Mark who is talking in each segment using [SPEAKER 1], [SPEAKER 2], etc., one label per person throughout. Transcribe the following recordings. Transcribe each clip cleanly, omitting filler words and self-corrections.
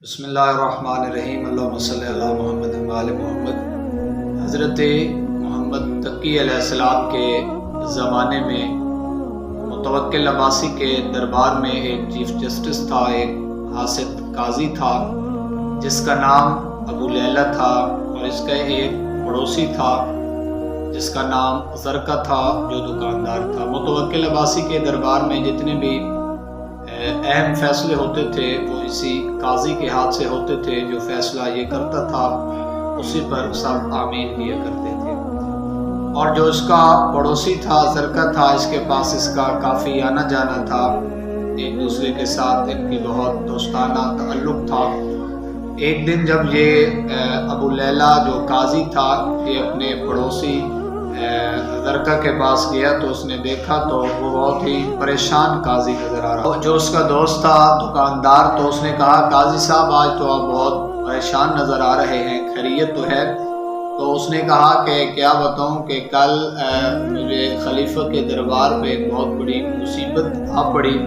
[SPEAKER 1] بسم اللہ الرحمن الرحیم، اللہم صلی علی محمد و آل محمد۔ حضرت محمد تقی علیہ السلام کے زمانے میں متوکل عباسی کے دربار میں ایک چیف جسٹس تھا، ایک حاسد قاضی تھا جس کا نام ابو لیلہ تھا، اور اس کا ایک پڑوسی تھا جس کا نام زرقہ تھا جو دکاندار تھا۔ متوکل عباسی کے دربار میں جتنے بھی اہم فیصلے ہوتے تھے وہ اسی قاضی کے ہاتھ سے ہوتے تھے، جو فیصلہ یہ کرتا تھا اسی پر سب آمین کیا کرتے تھے۔ اور جو اس کا پڑوسی تھا زرقہ تھا، اس کے پاس اس کا کافی آنا جانا تھا، ایک دوسرے کے ساتھ ان کی بہت دوستانہ تعلق تھا۔ ایک دن جب یہ ابو لیلہ جو قاضی تھا یہ اپنے پڑوسی زرقہ کے پاس گیا تو اس نے دیکھا تو وہ بہت ہی پریشان قاضی نظر آ رہا۔ جو اس کا دوست تھا دکاندار، تو اس نے کہا قاضی صاحب آج تو آپ بہت پریشان نظر آ رہے ہیں، خیریت تو ہے؟ تو اس نے کہا کہ کیا بتاؤں کہ کل مجھے خلیفہ کے دربار پہ ایک بہت بڑی مصیبت آ پڑی،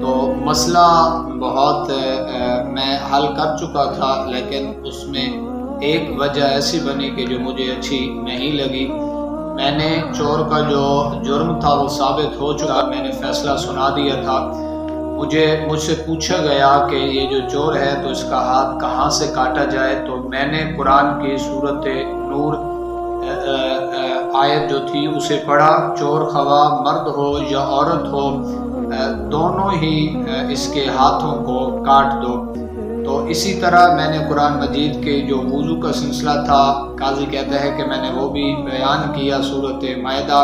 [SPEAKER 1] تو مسئلہ بہت میں حل کر چکا تھا، لیکن اس میں ایک وجہ ایسی بنی کہ جو مجھے اچھی نہیں لگی۔ میں نے چور کا جو جرم تھا وہ ثابت ہو چکا، میں نے فیصلہ سنا دیا تھا۔ مجھ سے پوچھا گیا کہ یہ جو چور ہے تو اس کا ہاتھ کہاں سے کاٹا جائے، تو میں نے قرآن کی سورۃ نور آیت جو تھی اسے پڑھا، چور خواہ مرد ہو یا عورت ہو دونوں ہی اس کے ہاتھوں کو کاٹ دو۔ تو اسی طرح میں نے قرآن مجید کے جو وضو کا سلسلہ تھا، قاضی کہتا ہے کہ میں نے وہ بھی بیان کیا، سورۃ مائدہ،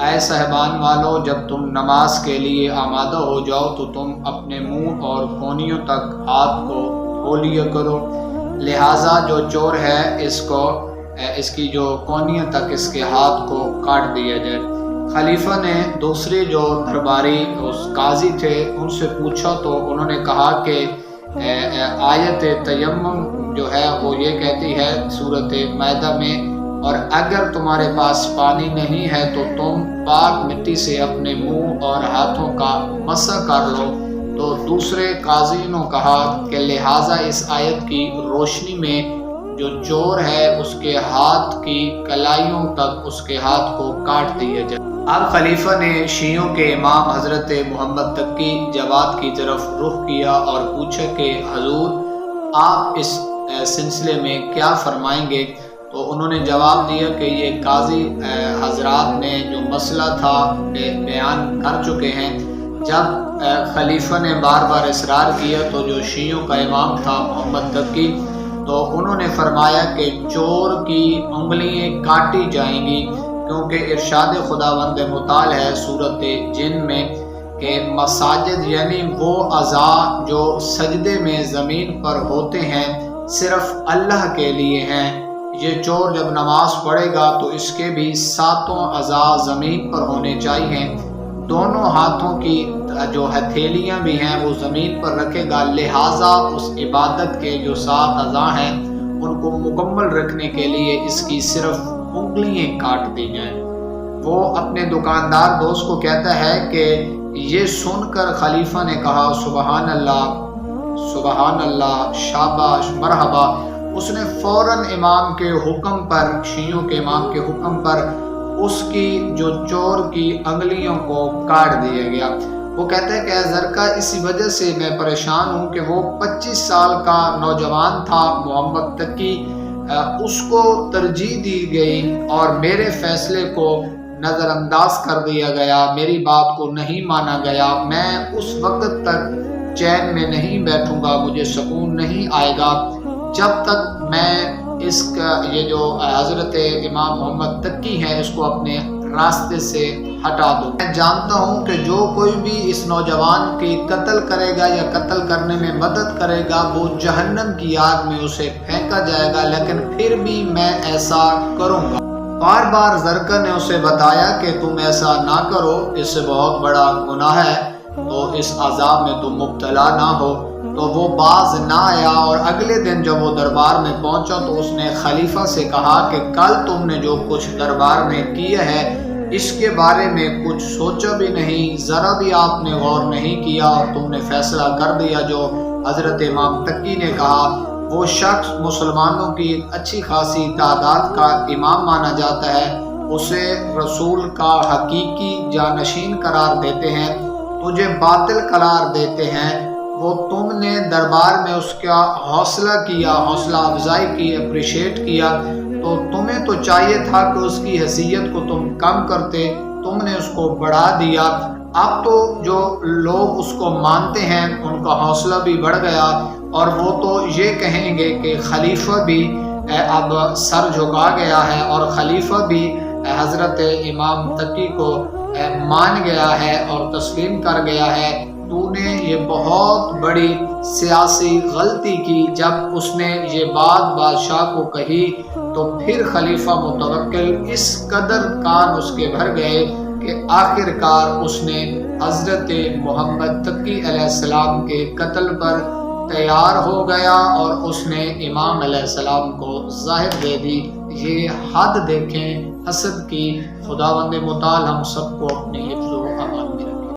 [SPEAKER 1] اے صاحبان والو جب تم نماز کے لیے آمادہ ہو جاؤ تو تم اپنے منہ اور کونیوں تک ہاتھ کو دھو لیا کرو، لہٰذا جو چور ہے اس کی جو کونیوں تک اس کے ہاتھ کو کاٹ دیا جائے۔ خلیفہ نے دوسرے جو درباری اس قاضی تھے ان سے پوچھا تو انہوں نے کہا کہ آیت تیمم جو ہے وہ یہ کہتی ہے سورۃ مائدہ میں، اور اگر تمہارے پاس پانی نہیں ہے تو تم پاک مٹی سے اپنے منہ اور ہاتھوں کا مسح کر لو۔ تو دوسرے قاضی نے کہا کہ لہٰذا اس آیت کی روشنی میں جو چور ہے اس کے ہاتھ کی کلائیوں تک اس کے ہاتھ کو کاٹ دیا جائے۔ اب خلیفہ نے شیعوں کے امام حضرت محمد تقی جواد کی طرف رخ کیا اور پوچھا کہ حضور آپ اس سلسلے میں کیا فرمائیں گے؟ تو انہوں نے جواب دیا کہ یہ قاضی حضرات نے جو مسئلہ تھا بیان کر چکے ہیں۔ جب خلیفہ نے بار بار اصرار کیا تو جو شیعوں کا امام تھا محمد تقی، تو انہوں نے فرمایا کہ چور کی انگلیاں کاٹی جائیں گی، کیونکہ ارشاد خداوند متعال ہے سورۃ جن میں کہ مساجد یعنی وہ اعضاء جو سجدے میں زمین پر ہوتے ہیں صرف اللہ کے لیے ہیں۔ یہ چور جب نماز پڑھے گا تو اس کے بھی 7 اعضاء زمین پر ہونے چاہیے، دونوں ہاتھوں کی جو ہتھیلیاں بھی ہیں وہ زمین پر رکھے گا، لہٰذا اس عبادت کے جو 7 اعضاء ہیں ان کو مکمل رکھنے کے لیے اس کی صرف انگلیاں کاٹ دی جائیں۔ وہ اپنے دکاندار دوست کو کہتا ہے کہ یہ سن کر خلیفہ نے کہا سبحان اللہ سبحان اللہ، شاباش مرحبا۔ اس نے فوراً امام کے حکم پر، شیعوں کے امام کے حکم پر اس کی جو چور کی انگلیوں کو کاٹ دیا گیا۔ وہ کہتے ہیں کہ اے زرقہ اسی وجہ سے میں پریشان ہوں کہ وہ 25 سال کا نوجوان تھا محمد تقی، اس کو ترجیح دی گئی اور میرے فیصلے کو نظر انداز کر دیا گیا، میری بات کو نہیں مانا گیا، میں اس وقت تک چین میں نہیں بیٹھوں گا، مجھے سکون نہیں آئے گا جب تک میں اس کا یہ جو حضرت امام محمد تقی ہے اس کو اپنے راستے سے ہٹا دوں۔ میں جانتا ہوں کہ جو کوئی بھی اس نوجوان کی قتل کرے گا یا قتل کرنے میں مدد کرے گا وہ جہنم کی آگ میں اسے پھینکا جائے گا، لیکن پھر بھی میں ایسا کروں گا۔ بار بار زرقہ نے اسے بتایا کہ تم ایسا نہ کرو، اس سے بہت بڑا گناہ ہے، تو اس عذاب میں تم مبتلا نہ ہو۔ تو وہ باز نہ آیا، اور اگلے دن جب وہ دربار میں پہنچا تو اس نے خلیفہ سے کہا کہ کل تم نے جو کچھ دربار میں کیا ہے اس کے بارے میں کچھ سوچا بھی نہیں، ذرا بھی آپ نے غور نہیں کیا، اور تم نے فیصلہ کر دیا جو حضرت امام تقی نے کہا وہ شخص مسلمانوں کی ایک اچھی خاصی تعداد کا امام مانا جاتا ہے، اسے رسول کا حقیقی جانشین قرار دیتے ہیں، تجھے باطل قرار دیتے ہیں، وہ تم نے دربار میں اس کا حوصلہ کیا، حوصلہ افزائی کی، اپریشیٹ کیا، تو تمہیں تو چاہیے تھا کہ اس کی حیثیت کو تم کم کرتے، تم نے اس کو بڑھا دیا۔ اب تو جو لوگ اس کو مانتے ہیں ان کا حوصلہ بھی بڑھ گیا، اور وہ تو یہ کہیں گے کہ خلیفہ بھی اب سر جھکا گیا ہے، اور خلیفہ بھی حضرت امام تقی کو مان گیا ہے اور تسلیم کر گیا ہے۔ تو نے یہ بہت بڑی سیاسی غلطی کی جب اس نے یہ بات بادشاہ کو کہی، تو پھر خلیفہ متوکل اس قدر کان اس کے بھر گئے کہ آخر کار اس نے حضرت محمد تقی علیہ السلام کے قتل پر تیار ہو گیا، اور اس نے امام علیہ السلام کو ظاہر دے دی۔ یہ حد دیکھیں حسد کی۔ خداوند متعال ہم سب کو اپنی حفظ و